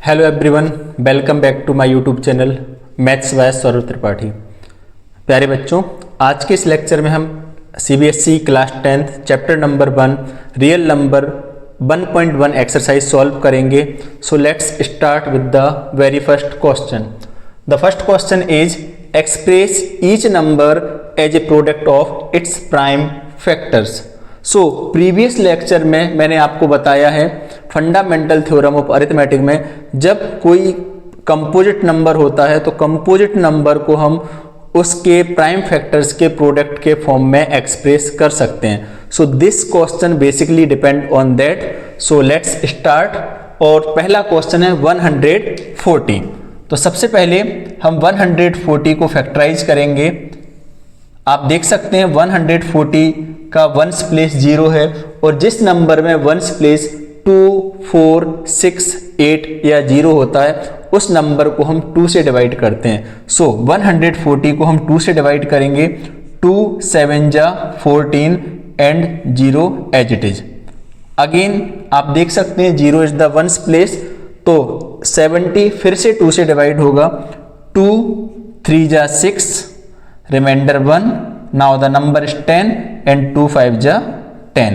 Hello everyone, welcome back to my YouTube channel maths by Saurabh Tripathi. प्यारे बच्चों, आज के इस लेक्चर में हम CBSE class 10th chapter number 1 real number 1.1 exercise solve करेंगे। So let's start with the very first question. The first question is express each number as a product of its prime factors. So previous lecture में मैंने आपको बताया है fundamental theorem of arithmetic में जब कोई composite number होता है तो कंपोजिट नंबर को हम उसके प्राइम फैक्टर्स के प्रोडक्ट के फॉर्म में एक्सप्रेस कर सकते हैं। So this question basically depend on that. So let's start. और पहला क्वेश्चन है 140। तो सबसे पहले हम 140 को फैक्टराइज करेंगे। आप देख सकते हैं 140 का वंस प्लेस 0 है और जिस नंबर में वंस प्लेस 2, 4, 6, 8 या 0 होता है उस नंबर को हम 2 से डिवाइड करते हैं। सो 140 को हम 2 से डिवाइड करेंगे। 2 7 जा 14 and 0 as it is. Again आप देख सकते हैं 0 इज द वंस प्लेस, तो 70 फिर से 2 से डिवाइड होगा। 2 3 जा 6, reminder 1। Now the number is 10 and 2 5 ja 10.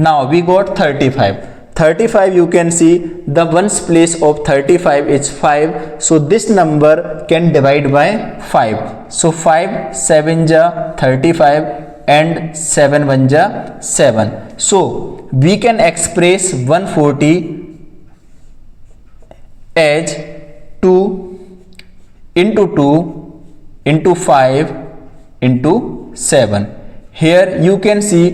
Now we got 35. 35 you can see the ones place of 35 is 5. So this number can divide by 5. So 5 7 ja 35 and 7 1 ja 7. So we can express 140 as 2 into 2 into 5 into 7. Here you can see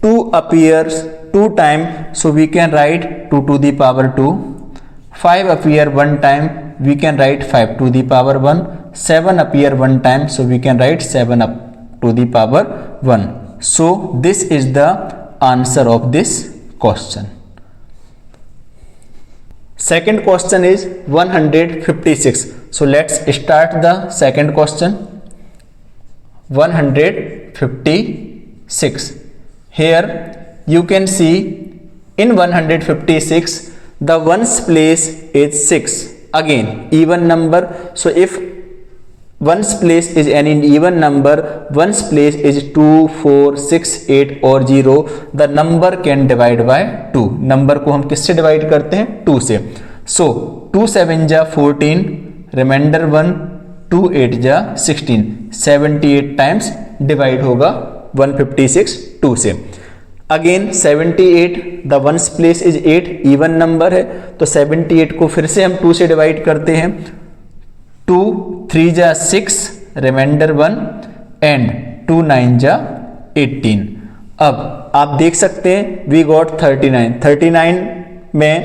2 appears 2 time, so we can write 2 to the power 2. 5 appear 1 time, we can write 5 to the power 1. 7 appear 1 time, so we can write 7 up to the power 1. So this is the answer of this question. Second question is 156. So let's start the second question. 156. Here you can see in 156 the ones place is 6. Again even number. So if ones place is any even number, ones place is 2, 4, 6, 8 or 0, the number can divide by 2. Number को हम किससे divide करते हैं? 2 से। So 2 7 जा 14, reminder 1, 2 8 जा 16, 78 times divide होगा 156 2 से। Again 78 the ones place is 8, even number है तो 78 को फिर से हम 2 से डिवाइड करते हैं। 2 3 जा 6, रिमाइंडर 1 एंड 2 9 जा 18। अब आप देख सकते हैं वी गॉट 39। 39 में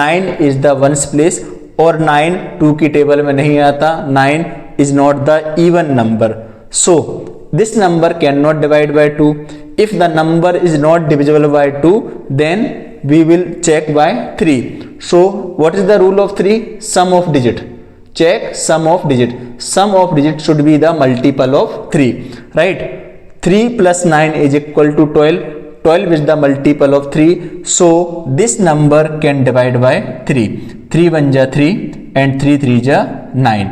9 इज द वंस प्लेस और 9 2 की टेबल में नहीं आता। 9 is not the even number, so this number cannot divide by 2. If the number is not divisible by 2, then we will check by 3. So what is the rule of 3? Sum of digit. Check sum of digit. Sum of digit should be the multiple of 3, right? 3 plus 9 is equal to 12. 12 is the multiple of 3, so this number can divide by 3. 3 1 ja 3 and 3 3 ja 9.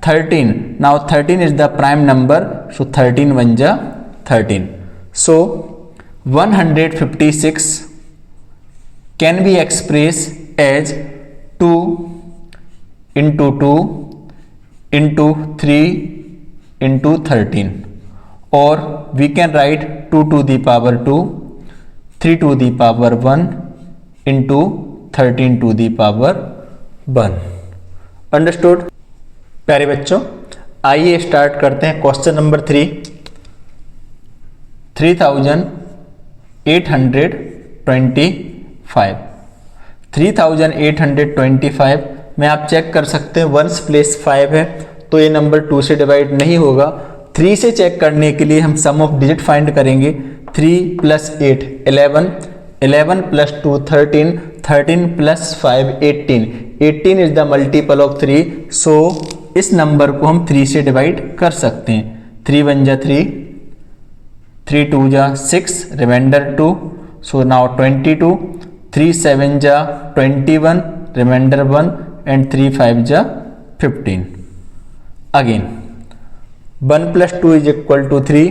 13. Now 13 is the prime number, so 13 1 ja 13. So 156 can be expressed as 2 into 2 into 3 into 13, or we can write 2 to the power 2, 3 to the power 1 into 13 to the power 1. Understood? प्यारे बच्चों, आइए start करते हैं question number 3। 3825। 3825 में आप check कर सकते हैं वंस प्लेस 5 है तो ये नंबर 2 से डिवाइड नहीं होगा। 3 से चेक करने के लिए हम सम ऑफ डिजिट फाइंड करेंगे। 3 + 8 11, 11 + 2 13, 13 + 5 18, 18 इज द मल्टीपल ऑफ 3, सो इस नंबर को हम 3 से डिवाइड कर सकते हैं। 3 1 जा 3, 3 2 जा 6, रिमाइंडर 2, सो नाउ 22, 3 7 जा 21, रिमाइंडर 1 एंड 3 5 जा 15. Again 1 plus 2 is equal to 3,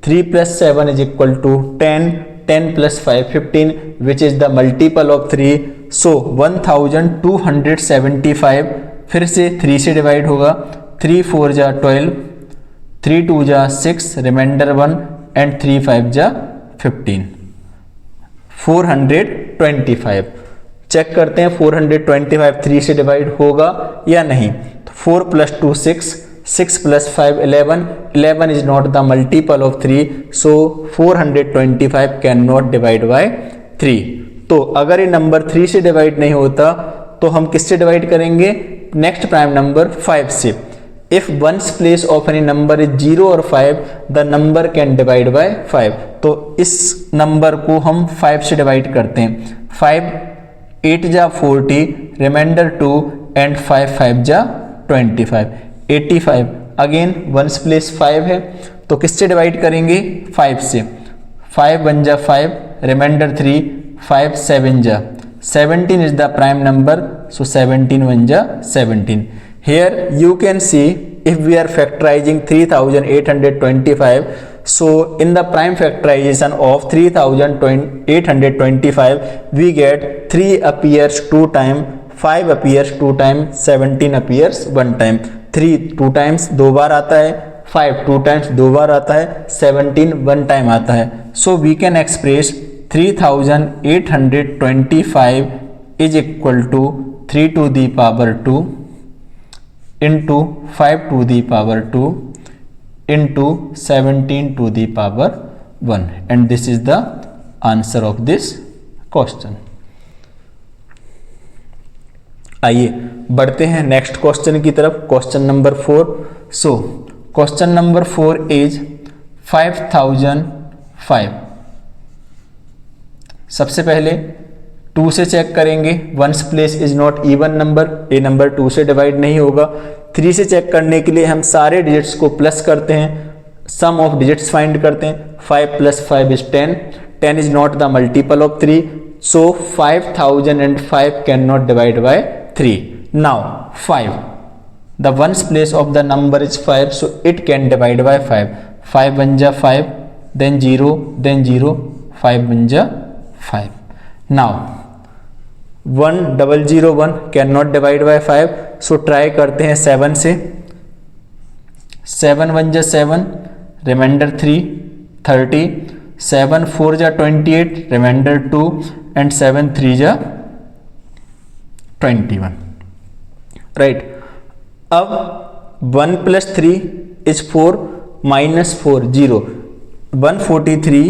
3 plus 7 is equal to 10, 10 plus 5 15, which is the multiple of 3. So 1275 फिर से 3 से डिवाइड होगा, 3 4 जा 12, 3 2 जा 6, रिमाइंडर 1 एंड 3 5 जा 15, 425. चेक करते हैं 425 3 से डिवाइड होगा या नहीं. तो 4 plus 2 6, 6 plus 5 11, 11 is not the multiple of 3, so 425 cannot divide by 3. तो अगर ये नंबर 3 से डिवाइड नहीं होता तो हम किससे डिवाइड करेंगे? नेक्स्ट प्राइम नंबर 5 से. If ones place of any number is 0 और 5, the number can divide by 5. तो इस नंबर को हम 5 से डिवाइड करते हैं. 5 8 जा 40, रिमाइंडर 2 एंड 5 5 जा 25, 85. अगेन वंस प्लेस 5 है तो किससे डिवाइड करेंगे? 5 से. 5 1 जा 5, रिमाइंडर 3, 5 7 जा 17 is the prime number, so 17 1 ja 17. Here you can see if we are factorizing 3825, so in the prime factorization of 3825 we get 3 appears 2 time, 5 appears 2 time, 17 appears 1 time. 3 2 times 2 बार आता है, 5 2 times 2 बार आता है, 17 1 time आता है. So we can express 3825 is equal to 3 to the power 2 into 5 to the power 2 into 17 to the power 1, and this is the answer of this question. आइए बढ़ते हैं next question की तरफ. Question number 4. So question number 4 is 5005. सबसे पहले 2 से check करेंगे. Ones place is not even number, ये नंबर 2 से डिवाइड नहीं होगा. 3 से चेक करने के लिए हम सारे डिजिट्स को प्लस करते हैं, सम ऑफ डिजिट्स फाइंड करते हैं. 5 plus 5 is 10, 10 is not the multiple of 3, so 5005 cannot divide by 3. Now 5, the ones place of the number is 5, so it can divide by 5. 5 1 ja 5, then 0, then 0, 5 1 ja 5. Now 1001 cannot divide by 5, so try करते हैं 7 से. 7 1 जा 7, reminder 3 30, 7 4 जा 28, reminder 2 and 7 3 जा 21. Right. अब 1 plus 3 is 4 minus 4 0. 143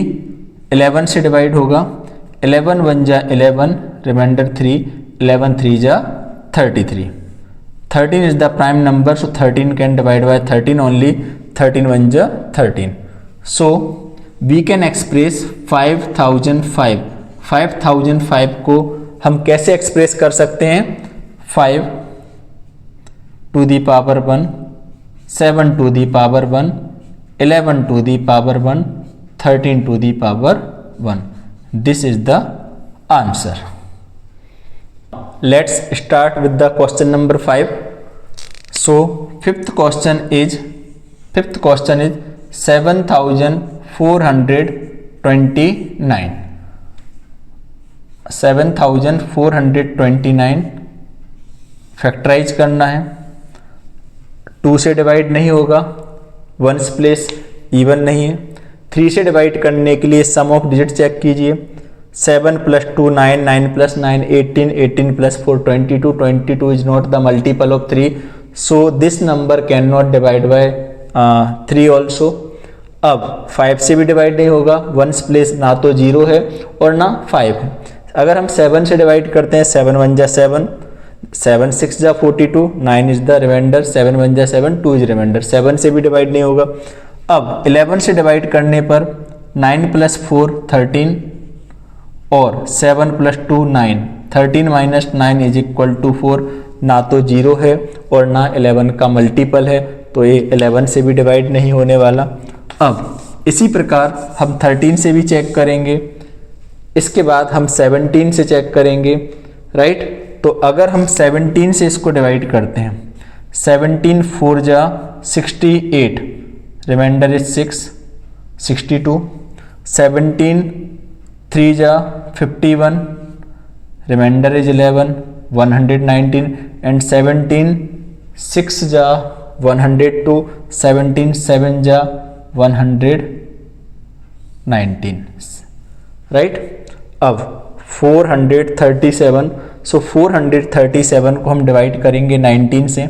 11 से divide होगा. 11 1 जा 11, रिमाइंडर 3, 11 3 जा 33. 13 is the prime number, so 13 can divide by 13 only. 13 1 ja 13. So we can express 5005. 5005 को हम कैसे एक्सप्रेस कर सकते हैं? 5 to the power 1, 7 to the power 1, 11 to the power 1, 13 to the power 1. This is the answer. Let's start with the question number 5. So fifth question is 7429. 7429 factorise करना है. 2 से divide नहीं होगा, वंस प्लेस इवन नहीं है. 3 से divide करने के लिए सम ऑफ डिजिट चेक कीजिए. 7 plus 2 9, 9 plus 9 18, 18 plus 4 22, 22 is not the multiple of 3, so this number cannot divide by 3 also. अब 5 से भी डिवाइड नहीं होगा, वंस प्लेस ना तो 0 है और ना 5 है. अगर हम 7 से डिवाइड करते हैं, 7 1 जा 7, 7 6 जा 42, 9 इज द रिमाइंडर, 7 1 जा 7, 2 इज रिमाइंडर. 7 से भी डिवाइड नहीं होगा. अब 11 से डिवाइड करने पर 9 plus 4 13 और 7 plus 2 9, 13 minus 9 is equal to 4. ना तो 0 है और ना 11 का मल्टीपल है, तो ये 11 से भी डिवाइड नहीं होने वाला. अब इसी प्रकार हम 13 से भी चेक करेंगे, इसके बाद हम 17 से चेक करेंगे. राइट. तो अगर हम 17 से इसको डिवाइड करते हैं, 17 4 जा 68, रिमाइंडर इज 6 62, 17 3 जा 51, रिमाइंडर इज 11 119, एंड 17 6 जा 102, 17 7 जा 119, राइट। अब 437, सो 437 को हम डिवाइड करेंगे 19 से,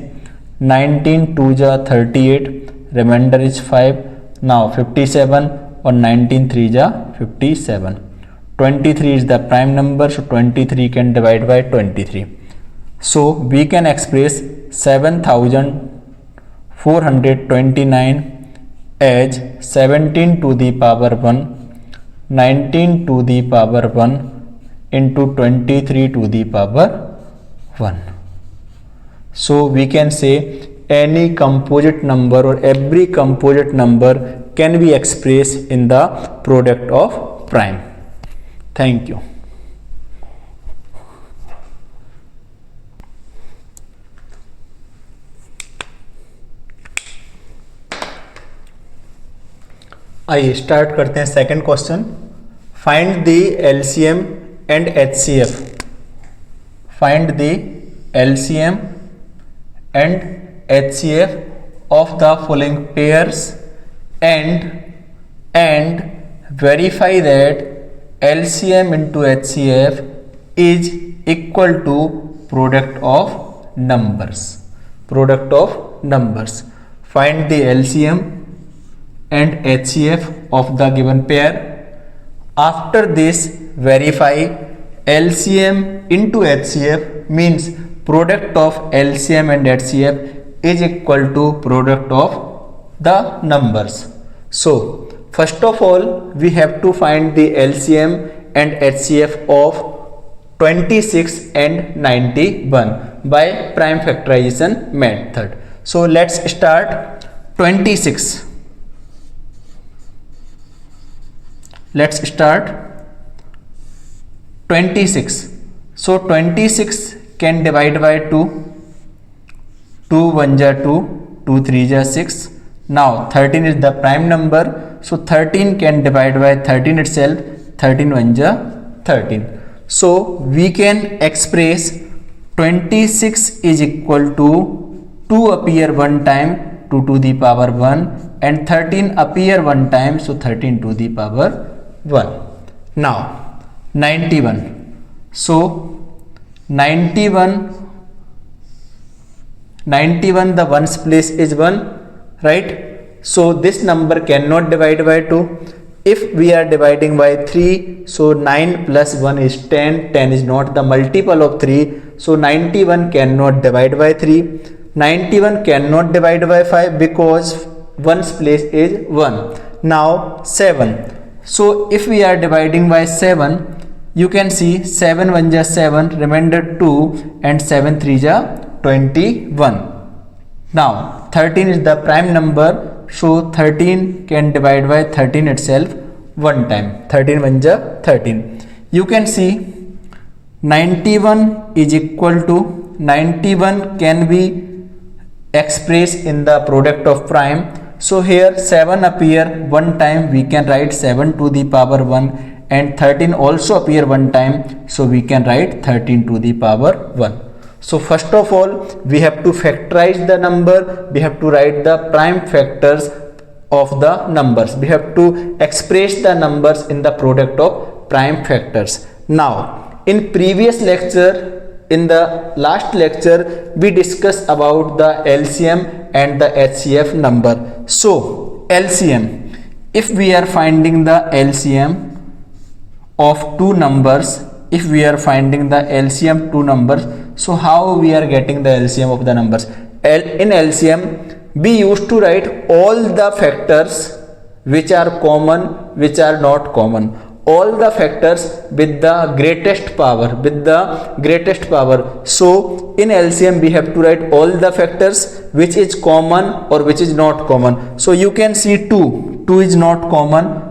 19 2 जा 38, रिमाइंडर इज 5, नाउ 57 और 19 3 जा 57, 23 is the prime number, so 23 can divide by 23. So we can express 7429 as 17 to the power 1, 19 to the power 1 into 23 to the power 1. So we can say any composite number or every composite number can be expressed in the product of prime. Thank you. आइए start करते हैं second question. Find the LCM and HCF. Find the LCM and HCF of the following pairs and verify that LCM into HCF is equal to product of numbers. Product of numbers. Find the LCM and HCF of the given pair. After this, verify LCM into HCF means product of LCM and HCF is equal to product of the numbers. So first of all, we have to find the LCM and HCF of 26 and 91 by prime factorization method. So let's start 26. Let's start 26. So 26 can divide by 2. 2 1 ja 2, 2 3 ja 6. Now 13 is the prime number, so 13 can divide by 13 itself, 13 1 ja 13. So we can express 26 is equal to 2 appear one time, 2 to the power 1, and 13 appear one time, so 13 to the power 1. Now 91. So 91 the ones place is 1, right? So this number cannot divide by 2. If we are dividing by 3, so 9 plus 1 is 10. 10 is not the multiple of 3, so 91 cannot divide by 3. 91 cannot divide by 5 because ones place is 1. Now 7. So if we are dividing by 7, you can see 7 1 ja 7, remainder 2, and 7 3 ja 21. Now 13 is the prime number, so 13 can divide by 13 itself one time, 13 1 ja 13. You can see 91 is equal to 91 can be expressed in the product of prime. So here 7 appear one time, we can write 7 to the power 1, and 13 also appear one time, so we can write 13 to the power 1. So first of all, we have to factorize the number, we have to write the prime factors of the numbers, we have to express the numbers in the product of prime factors. Now in previous lecture, in the last lecture, we discussed about the LCM and the HCF number. So LCM, if we are finding the LCM of two numbers, if we are finding the LCM two numbers, so how we are getting the LCM of the numbers? In LCM, we used to write all the factors which are common, which are not common, all the factors with the greatest power, So in LCM, we have to write all the factors which is common or which is not common. So you can see 2 is not common,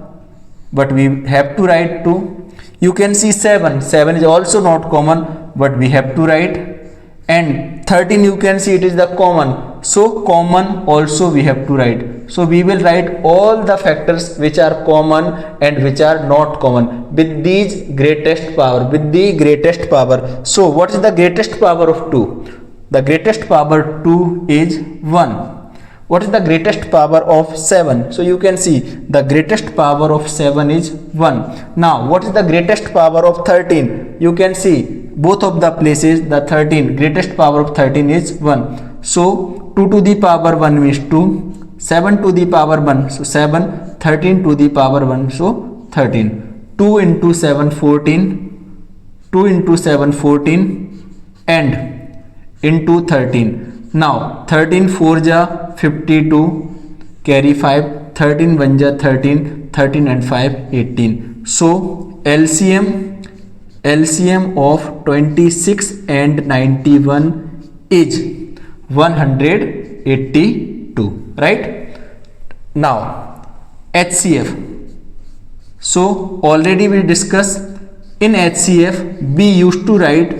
but we have to write 2. You can see 7 is also not common, but we have to write. And 13 you can see it is the common, so common also we have to write. So we will write all the factors which are common and which are not common with these greatest power, with the greatest power. So what is the greatest power of 2? The greatest power 2 is 1. What is the greatest power of 7? So you can see the greatest power of 7 is 1. Now what is the greatest power of 13? You can see both of the places, the 13, greatest power of 13 is 1. So 2 to the power 1 means 2, 7 to the power 1, so 7, 13 to the power 1, so 13. 2 into 7 14, 2 into 7 14 and into 13. Now 13 4 ja 52, carry 5, 13 1 ja 13, 13 and 5 18. So LCM of 26 and 91 is 182, right? Now HCF. So already we discussed in HCF we used to write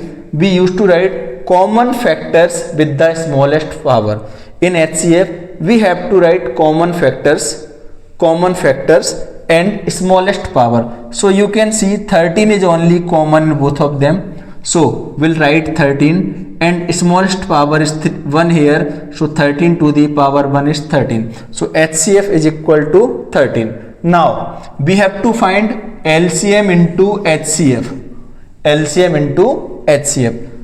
common factors with the smallest power. In HCF we have to write common factors and smallest power. So you can see 13 is only common in both of them, so we'll write 13 and smallest power is 1 here, so 13 to the power 1 is 13. So HCF is equal to 13. Now we have to find LCM into HCF.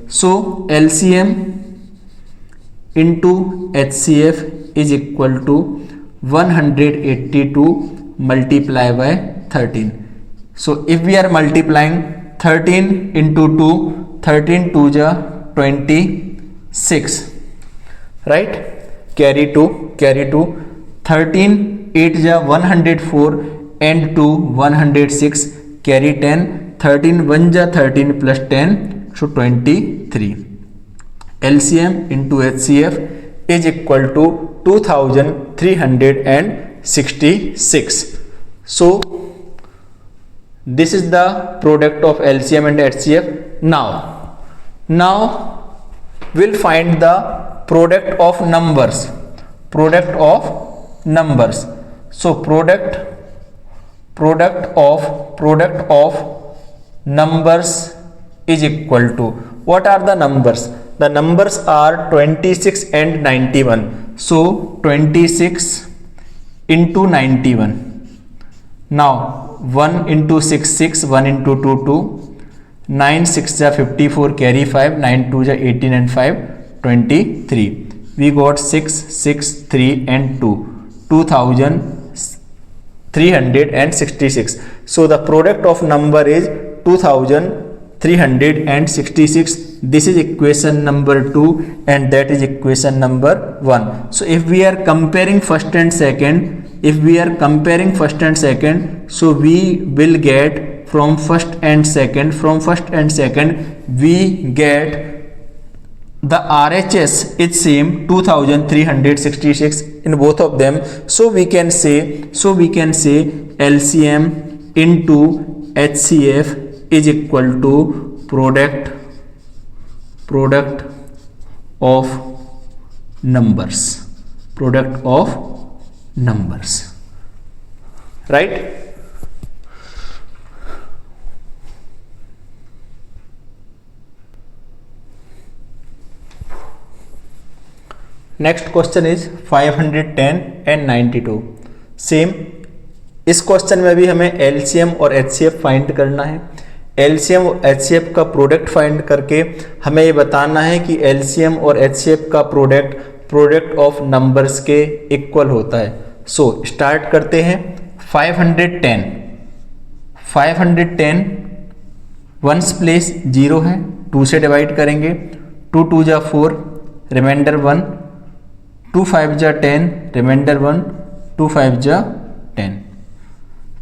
So LCM into HCF is equal to 182 multiply by 13. So if we are multiplying 13 into 2, 13 2 ja 26, right? Carry 2, 13 8 ja 104 and 2 106, carry 10, 13 1 ja 13 plus 10, so 23. LCM into HCF is equal to 2366. So this is the product of LCM and HCF. Now we'll find the product of numbers. So product of numbers is equal to, what are the numbers? The numbers are 26 and 91. So 26 into 91. Now 1 into 6 6, 1 into 2 2, 9 6 ja 54, carry 5, 9 2 ja 18 and 5 23. We got 6 6 3 and 2, 2366. So the product of number is 2366. This is equation number 2 and that is equation number 1. So if we are comparing first and second, so we will get from first and second we get the RHS is same 2366 in both of them. So we can say LCM into HCF is equal to product of numbers, right? Next question is 510 and 92. Same इस question में भी हमें LCM और HCF find करना है. LCM और HCF का product find करके हमें ये बताना है कि LCM और HCF का प्रोडक्ट ऑफ नंबर्स के इक्वल होता है. सो स्टार्ट करते हैं. 510 वंस प्लेस 0 है, 2 से डिवाइड करेंगे. 2 2 जा 4, रिमाइंडर 1, 2 5 जा 10, रिमाइंडर 1, 2 5 जा 10.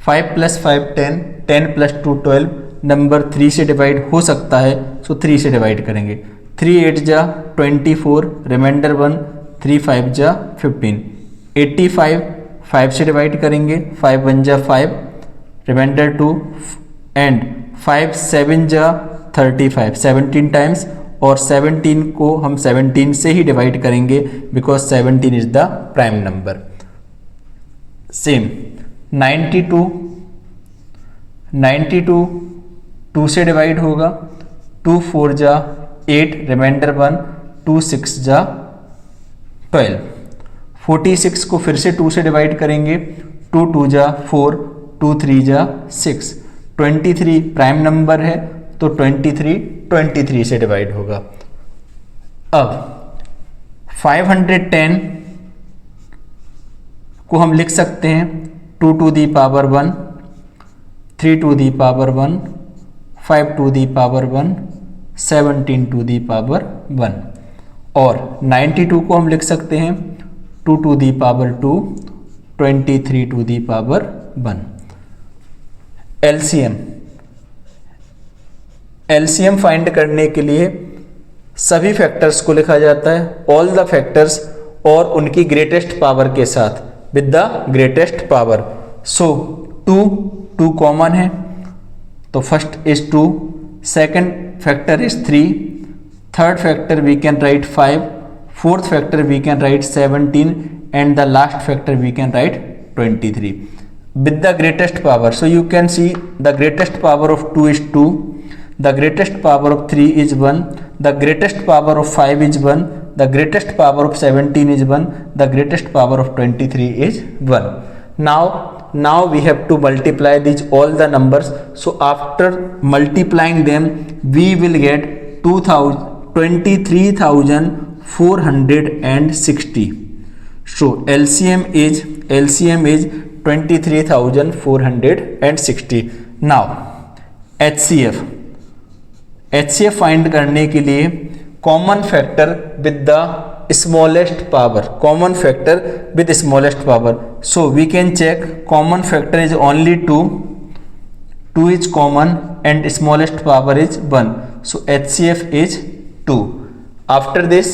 5 प्लस 5 10, 10 प्लस 2 12. नंबर 3 से डिवाइड हो सकता है, सो 3 से डिवाइड करेंगे. 3 8 जा 24, रिमाइंडर 1, 3 5 जा 15. 85 5 से डिवाइड करेंगे. 5 1 जा 5, रिमाइंडर 2 एंड 5 7 जा 35 17 टाइम्स, और 17 को हम 17 से ही डिवाइड करेंगे because 17 is the prime number. Same 92 2 से डिवाइड होगा, 2 4 जा 8, रिमाइंडर 1, 2 6 जा 12। 46 को फिर से 2 से डिवाइड करेंगे, 2 2 जा 4, 2 3 जा 6। 23 प्राइम नंबर है तो 23 से डिवाइड होगा। अब 510 को हम लिख सकते हैं 2 to the power 1, 3 to the power 1, 5 to the power 1, 17 to the power 1, और 92 को हम लिख सकते हैं 2 to the power 2, 23 to the power 1। LCM find करने के लिए सभी फैक्टर्स को लिखा जाता है, ऑल द फैक्टर्स, और उनकी ग्रेटेस्ट पावर के साथ, with the greatest power. So 2 common है तो first is 2, second factor is 3, third factor we can write 5, fourth factor we can write 17, and the last factor we can write 23 with the greatest power. So you can see the greatest power of 2 is 2, the greatest power of 3 is 1, the greatest power of 5 is 1, the greatest power of 17 is 1, the greatest power of 23 is 1. Now we have to multiply these all the numbers. So after multiplying them we will get 23,460. So LCM is 23,460. Now HCF find करने के लिए common factor with the smallest power, common factor with smallest power. So we can check common factor is only 2 is common and smallest power is 1, so HCF is 2। After this,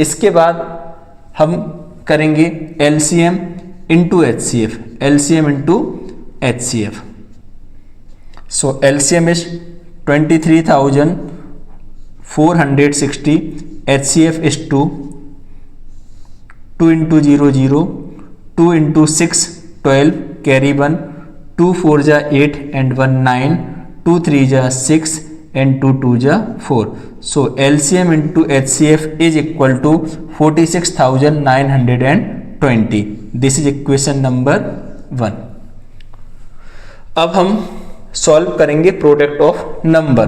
इसके बाद हम करेंगे LCM into HCF, LCM into HCF. So LCM is 23,460, HCF is 2 into 0 0, 2 into 6 12, carry 1, 2 4 ja 8 and 1 9, 2 3 ja 6 and 2 2 ja 4. So LCM into HCF is equal to 46,920. This is equation number 1। अब हम solve करेंगे product of number,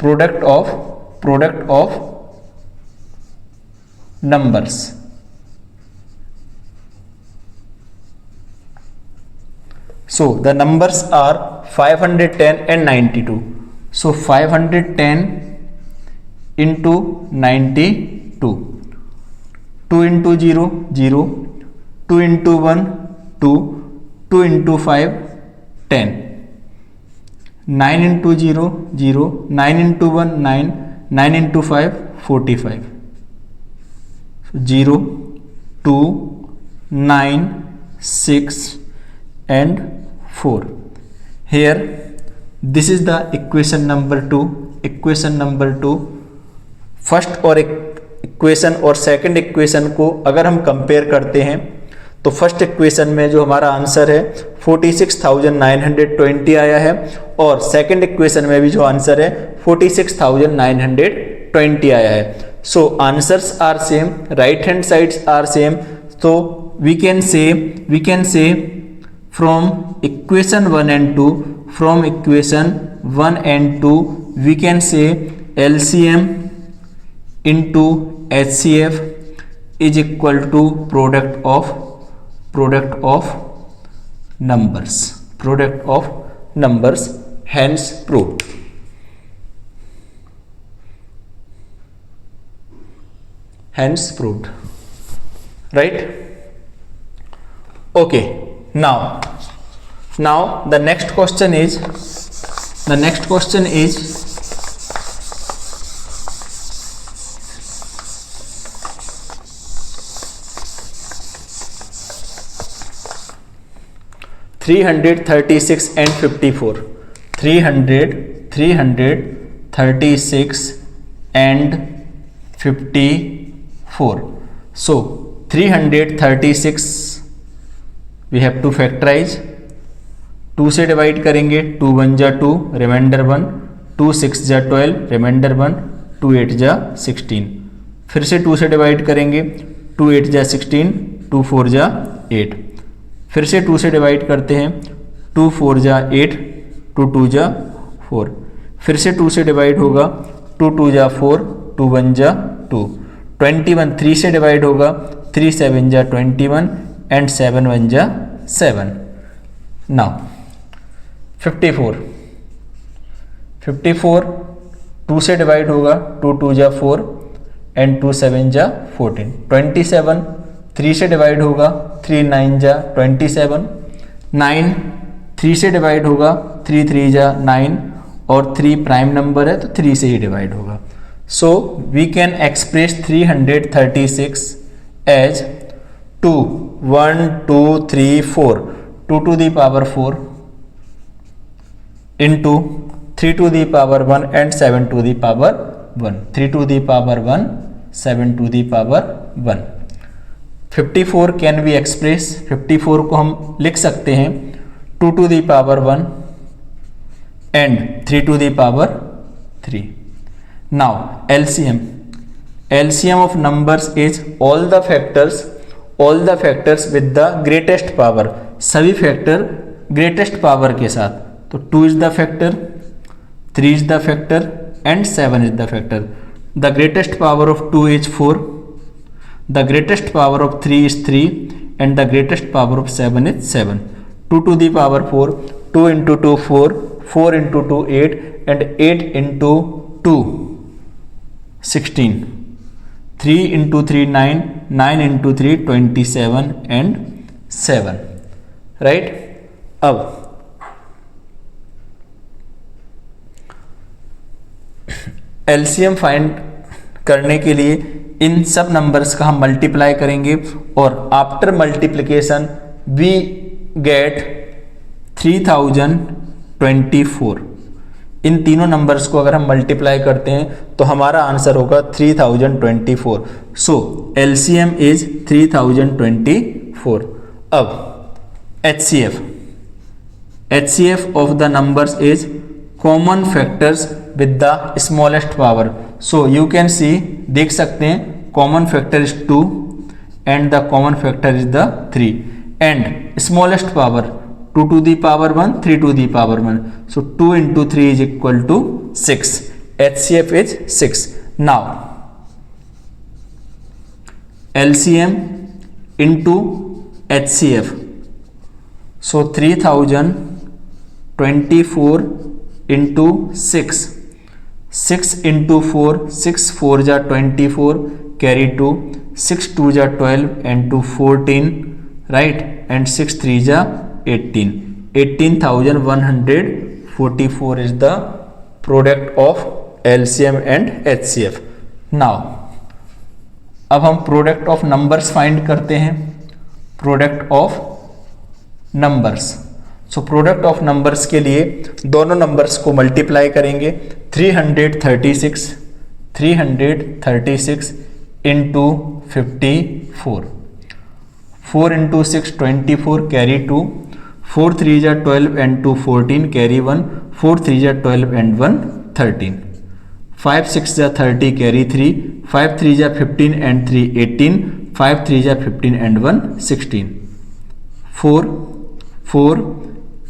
product of numbers. So the numbers are 510 and 92. So 510 into 92, 2 into 0 0, 2 into 1 2, 2 into 5 10, 9 into 0 0, 9 into 1 9, 9 into 5 45, 0 2 9 6 and 4. Here this is the equation number 2. Equation number 2, first और equation और second equation को अगर हम compare करते हैं तो first equation में जो हमारा आंसर है 46,920 आया है, और सेकंड इक्वेशन में भी जो आंसर है 46,920 आया है। So answers are same, right hand sides are same, तो we can say from equation 1 and 2, from equation 1 and 2 we can say LCM into HCF is equal to product of numbers, hence proved. Right? Okay, now the next question is 336 and 54. 336 36 and 54. So 336 we have to factorize. 2 से divide करेंगे, 2 1 जा 2, reminder 1, 2 6 जा 12, reminder 1, 2 8 जा 16. फिर से 2 से divide करेंगे, 2 8 जा 16, 2 4 जा 8. फिर से 2 से डिवाइड करते हैं, 2 4 जा 8, 2 2 जा 4. फिर से 2 से डिवाइड होगा, 2 2 जा 4, 2 1 जा 2. 21 3 से डिवाइड होगा, 3 7 जा 21 एंड 7 1 जा 7. नाउ 54 2 से डिवाइड होगा, 2 2 जा 4 एंड 2 7 जा 14. 27 3 से डिवाइड होगा, 3 9 जा 27. 9 3 से डिवाइड होगा, 3 3 जा 9 और 3 प्राइम नंबर है तो 3 से ही डिवाइड होगा. So we can express 336 as 2 1 2 3 4 2 to the power 4 into 3 to the power 1 and 7 to the power 1. 3 to the power 1, 7 to the power 1. 54 can be express, 54 को हम लिख सकते हैं 2 to the power 1 and 3 to the power 3. Now LCM of numbers is all the factors with the greatest power. सभी factor greatest power के साथ. तो 2 is the factor, 3 is the factor and 7 is the factor. The greatest power of 2 is 4, the greatest power of 3 is 3 and the greatest power of 7 is 7. 2 to the power 4, 2 into 2 4, 4 into 2 8 and 8 into 2 16, 3 into 3 9, 9 into 3 27 and 7. Right. अब LCM find करने के लिए इन सब numbers का हम multiply करेंगे और after multiplication we get 3024. इन तीनों नंबर्स को अगर हम मल्टीप्लाई करते हैं तो हमारा आंसर होगा 3024. सो एलसीएम इज 3024. अब HCF of the numbers is common factors with the smallest power. So you can see, देख सकते हैं common factor is 2 and the common factor is the 3 and smallest power 2 to the power 1, 3 to the power 1. So 2 into 3 is equal to 6. HCF is 6. Now LCM into HCF. So 3024 into 6. 6 into 4, 6 4 जा 24, carry 2, 6 2 जा 12 and 2 14, right, and 6 3 जा 18. 18,144 is the product of LCM and HCF. Now अब हम product of numbers find करते हैं. Product of numbers. So product of numbers के लिए दोनों नंबर्स को मल्टीप्लाई करेंगे. 336 इंटू 54, 4 इंटू 6 24, कैरी 2, 4 3 जा 12 एंड 2 14, कैरी 1, 4 3 जा 12 एंड 1 13, 5 6 जा 30, कैरी 3, 5 3 जा 15 एंड 3 18, 5 3 जा 15 and 1 16, 4 4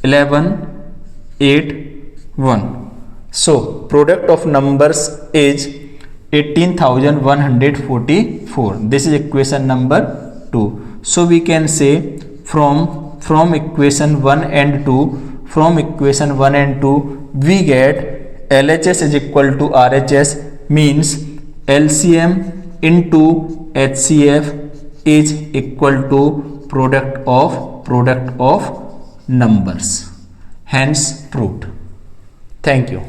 11 8 1. So product of numbers is 18,144. This is equation number 2. So we can say from equation 1 and 2, we get LHS is equal to RHS, means LCM into HCF is equal to product of numbers. Hence proved. Thank you.